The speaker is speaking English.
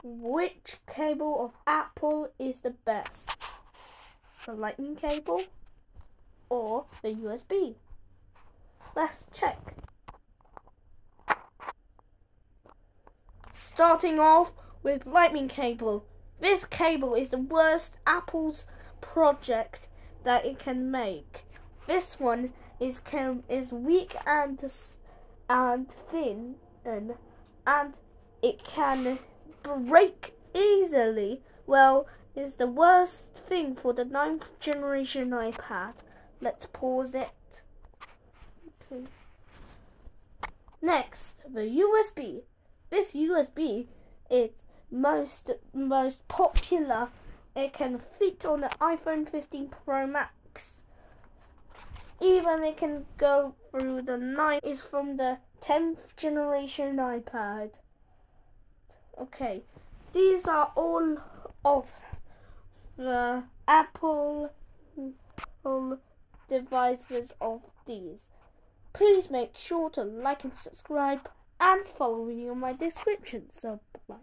which cable of Apple is the best? The Lightning cable or the USB? Let's check. Starting off with Lightning cable. This cable is the worst Apple's project that it can make. This one is weak and thin, and it can break easily. Well, it's the worst thing for the 9th generation iPad. Let's pause it. Okay. Next, the USB. This USB is most popular. It can fit on the iPhone 15 Pro Max. Even it can go through the 9. Is from the 10th generation iPad. Okay, these are all of the Apple devices of these. Please make sure to like and subscribe and follow me on my description. So bye.